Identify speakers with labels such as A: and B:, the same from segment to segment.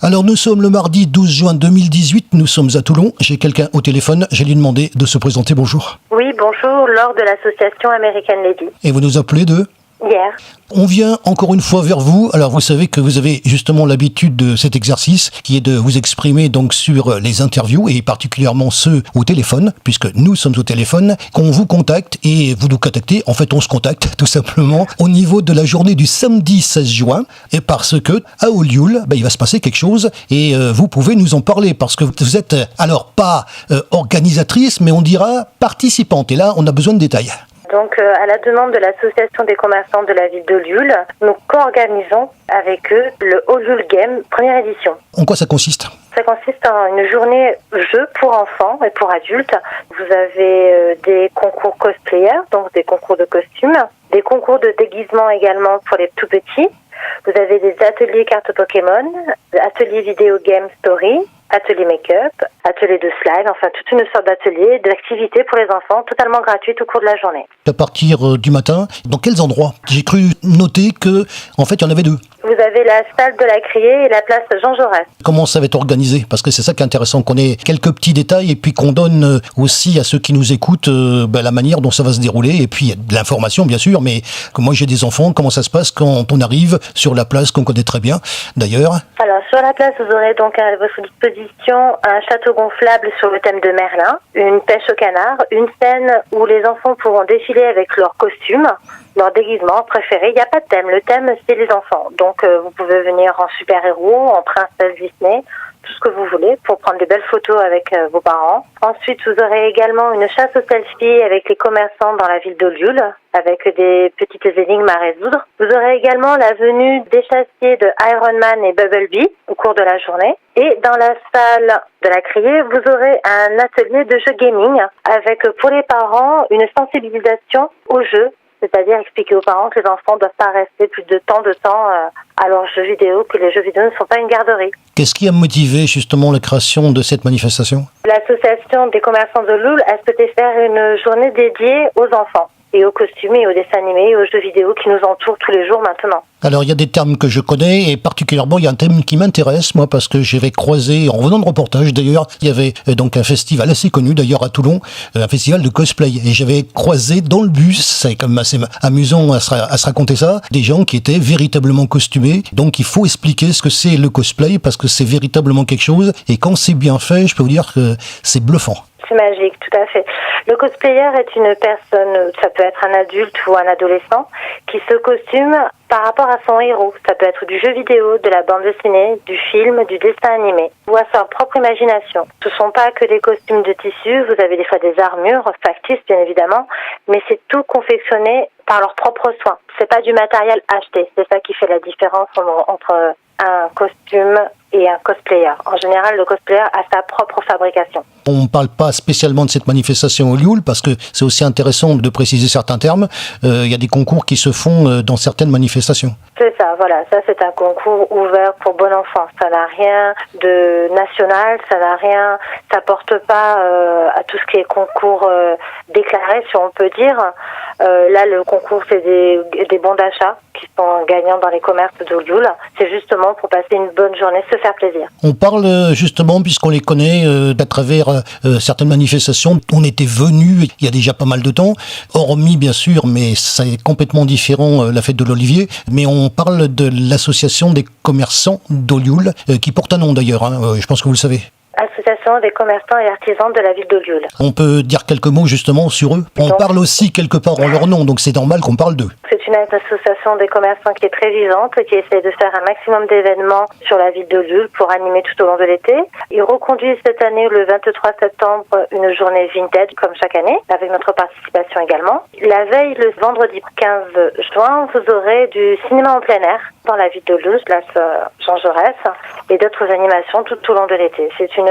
A: Alors nous sommes le mardi 12 juin 2018, nous sommes à Toulon. J'ai quelqu'un au téléphone, j'ai lui demandé de se présenter. Bonjour.
B: Oui, bonjour, Laure de l'association American Lady.
A: Et vous nous appelez de ?
B: Hier.
A: On vient encore une fois vers vous. Alors vous savez que vous avez justement l'habitude de cet exercice qui est de vous exprimer donc sur les interviews et particulièrement ceux au téléphone, puisque nous sommes au téléphone, qu'on vous contacte et vous nous contactez. En fait, on se contacte tout simplement au niveau de la journée du samedi 16 juin et parce que à Olioul, il va se passer quelque chose et vous pouvez nous en parler parce que vous êtes alors pas organisatrice, mais on dira participante. Et là, on a besoin de détails.
B: Donc, à la demande de l'Association des commerçants de la ville d'Olioul, nous co-organisons avec eux le Olioul Game, première édition.
A: En quoi ça consiste ?
B: Ça consiste en une journée jeu pour enfants et pour adultes. Vous avez des concours cosplayers, donc des concours de costumes, des concours de déguisement également pour les tout petits. Vous avez des ateliers cartes Pokémon, ateliers vidéo game story, atelier make-up, atelier de slide, enfin toute une sorte d'atelier, d'activités pour les enfants totalement gratuites au cours de la journée.
A: À partir du matin, dans quels endroits ? J'ai cru noter que, en fait, il y en avait deux.
B: Vous avez la salle de la Criée et la place Jean Jaurès.
A: Comment ça va être organisé ? Parce que c'est ça qui est intéressant, qu'on ait quelques petits détails et puis qu'on donne aussi à ceux qui nous écoutent la manière dont ça va se dérouler. Et puis il y a de l'information, bien sûr, mais que moi j'ai des enfants, comment ça se passe quand on arrive sur la place qu'on connaît très bien, d'ailleurs ?
B: Alors sur la place, vous aurez donc à votre disposition un château gonflable sur le thème de Merlin, une pêche au canard, une scène où les enfants pourront défiler avec leurs costumes, leur déguisement préféré. Il n'y a pas de thème, le thème c'est les enfants. Donc vous pouvez venir en super-héros, en princesse Disney, tout ce que vous voulez pour prendre des belles photos avec vos parents. Ensuite, vous aurez également une chasse aux selfies avec les commerçants dans la ville d'Olioul, avec des petites énigmes à résoudre. Vous aurez également la venue des chassiers de Iron Man et Bumblebee au cours de la journée. Et dans la salle de la Criée, vous aurez un atelier de jeu gaming avec pour les parents une sensibilisation au jeu. C'est-à-dire expliquer aux parents que les enfants ne doivent pas rester plus de temps à leurs jeux vidéo, que les jeux vidéo ne sont pas une garderie.
A: Qu'est-ce qui a motivé justement la création de cette manifestation ?
B: L'association des commerçants de Olioul a souhaité faire une journée dédiée aux enfants et aux costumes et aux dessins animés et aux jeux vidéo qui nous entourent tous les jours maintenant. Alors
A: il y a des termes que je connais et particulièrement il y a un thème qui m'intéresse moi parce que j'avais croisé en revenant de reportage d'ailleurs, il y avait donc un festival assez connu d'ailleurs à Toulon, un festival de cosplay et j'avais croisé dans le bus, c'est quand même assez amusant à se raconter ça, des gens qui étaient véritablement costumés, donc il faut expliquer ce que c'est le cosplay parce que c'est véritablement quelque chose et quand c'est bien fait, je peux vous dire que c'est bluffant.
B: C'est magique, tout à fait. Le cosplayer est une personne, ça peut être un adulte ou un adolescent, qui se costume par rapport à son héros. Ça peut être du jeu vidéo, de la bande dessinée, du film, du dessin animé, ou à sa propre imagination. Ce ne sont pas que des costumes de tissu, vous avez des fois des armures, factices bien évidemment, mais c'est tout confectionné par leurs propres soins. C'est pas du matériel acheté, c'est ça qui fait la différence entre un costume et un cosplayer. En général, le cosplayer a sa propre fabrication.
A: On ne parle pas spécialement de cette manifestation au Olioul parce que c'est aussi intéressant de préciser certains termes. Il y a des concours qui se font dans certaines manifestations.
B: C'est ça, voilà. Ça, c'est un concours ouvert pour bon enfant. Ça n'a rien de national, ça porte pas à tout ce qui est concours déclaré, si on peut dire. Là, le concours, c'est des bons d'achat qui sont gagnants dans les commerces d'Olioul. C'est justement pour passer une bonne journée, se faire plaisir.
A: On parle justement, puisqu'on les connaît, à travers certaines manifestations. On était venus il y a déjà pas mal de temps, hormis bien sûr, mais c'est complètement différent, la fête de l'Olivier. Mais on parle de l'association des commerçants d'Olioul, qui porte un nom d'ailleurs, je pense que vous le savez.
B: Association des commerçants et artisans de la ville d'Olioul.
A: On peut dire quelques mots justement sur eux. On parle aussi quelque part en leur nom, donc c'est normal qu'on parle d'eux.
B: C'est une association des commerçants qui est très vivante, qui essaie de faire un maximum d'événements sur la ville d'Olioul pour animer tout au long de l'été. Ils reconduisent cette année, le 23 septembre, une journée vintage comme chaque année, avec notre participation également. La veille, le vendredi 15 juin, vous aurez du cinéma en plein air dans la ville d'Olioul, place Jean Jaurès, et d'autres animations tout au long de l'été. C'est une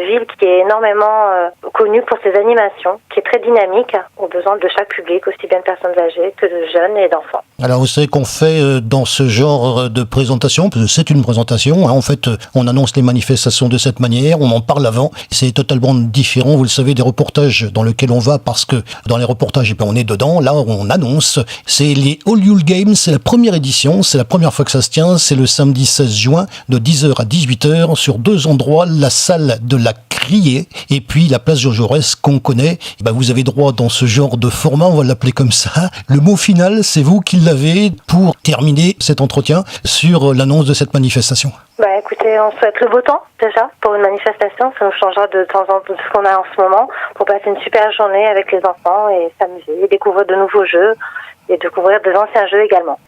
B: ville qui est énormément connue pour ses animations, qui est très dynamique, aux besoins de chaque public, aussi bien de personnes âgées que de jeunes et d'enfants.
A: Alors vous savez qu'on fait dans ce genre de présentation, parce que c'est une présentation, en fait on annonce les manifestations de cette manière, on en parle avant, c'est totalement différent, vous le savez, des reportages dans lesquels on va, parce que dans les reportages, on est dedans, là on annonce, c'est les Olioul Games, c'est la première édition, c'est la première première fois que ça se tient, c'est le samedi 16 juin de 10h à 18h sur 2 endroits, la salle de la Criée et puis la place Georges Jaurès qu'on connaît. Vous avez droit dans ce genre de format, on va l'appeler comme ça. Le mot final, c'est vous qui l'avez pour terminer cet entretien sur l'annonce de cette manifestation.
B: Écoutez, on souhaite le beau temps déjà pour une manifestation. Ça nous changera de temps en temps de ce qu'on a en ce moment pour passer une super journée avec les enfants et s'amuser, découvrir de nouveaux jeux et découvrir des anciens jeux également.